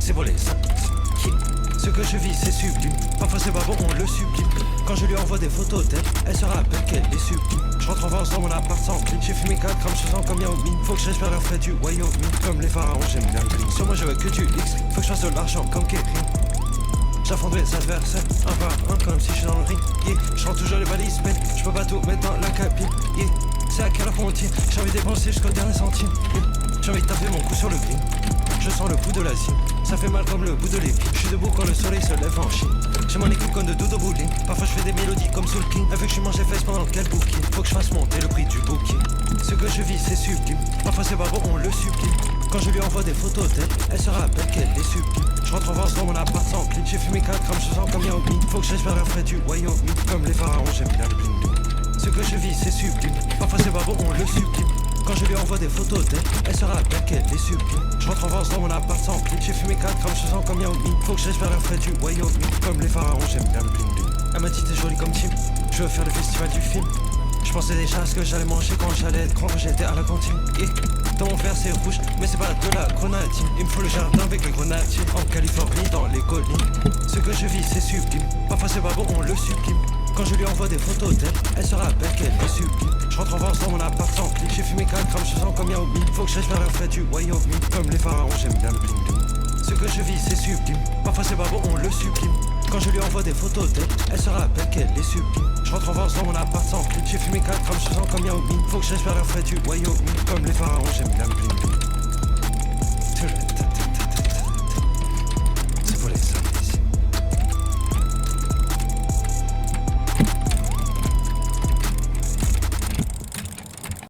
c'est pour les qui. Ce que je vis c'est sublime, parfois c'est pas bon on le sublime. Quand je lui envoie des photos d'elle, elle se rappelle qu'elle est sublime. Je rentre en vacances dans mon appart sans clim. J'ai fumé 4 grammes, je sens comme Yao Ming. Faut que je respire l'air frais du Wyoming. Comme les pharaons j'aime bien le bling. Sur moi je veux que du X, faut que je fasse de l'argent comme Kering. J'affronte mes adversaires, un par un comme si je suis dans le ring. Yeah, je rentre toujours les balises peines, je peux pas tout mettre dans la cabine. Yeah, c'est à quelle heure qu'on tire, j'ai envie de dépenser jusqu'au dernier centime. Yeah, j'ai envie de taper mon cou sur le green. Je sens le bout de la cime, ça fait mal comme le bout de l'épi. Je suis debout quand le soleil se lève en Chine. J'ai mon équipe comme de dodo bowling. Parfois je fais des mélodies comme Soul King. Elle veut que je mange les fesses pendant qu'elle booking. Faut que je fasse monter le prix du booking. Ce que je vis c'est sublime, parfois c'est pas bon on le sublime. Quand je lui envoie des photos d'elle, elle se rappelle qu'elle est sublime. Je rentre en vacances dans mon appart sans clim. J'ai fumé 4 grammes, je sens comme Yao Ming. Faut que je respire l'air frais du Wyoming. Comme les pharaons j'aime bien le bling bling. Ce que je vis c'est sublime, parfois c'est pas bon on le sublime. Quand je lui envoie des photos d'elle, elle se rappelle qu'elle est sublime. Je rentre en vacances dans mon appart sans clim. J'ai fumé 4 grammes, je sens comme Yao Ming. Faut que je respire l'air frais du Wyoming. Comme les pharaons j'aime bien le bling bling. Elle m'a dit t'es jolie comme Tim, je veux faire le festival du film. Je pensais déjà à ce que j'allais manger quand j'allais être grand, quand j'étais à la cantine. Yeah. Dans mon verre c'est rouge, mais c'est pas de la grenadine. Il me faut le jardin avec les grenadiers. En Californie, dans les collines. Ce que je vis c'est sublime, parfois c'est pas bon on le sublime. Quand je lui envoie des photos d'elle, elle se rappelle qu'elle est sublime. Je rentre en vacances dans mon appart sans clim. J'ai fumé 4 grammes, je sens comme Yao Ming. Faut que je respire l'air frais du Wyoming. Comme les pharaons j'aime bien le bling bling. Ce que je vis c'est sublime, parfois c'est pas bon on le sublime. Quand je lui envoie des photos d'elle, elle se rappelle qu'elle est sublime. Je rentre en vacances dans mon appart sans clim. J'ai fumé 4 grammes, je sens comme Yao Ming. Faut que je respire l'air frais du Wyoming. Comme les pharaons j'aime bien le bling bling.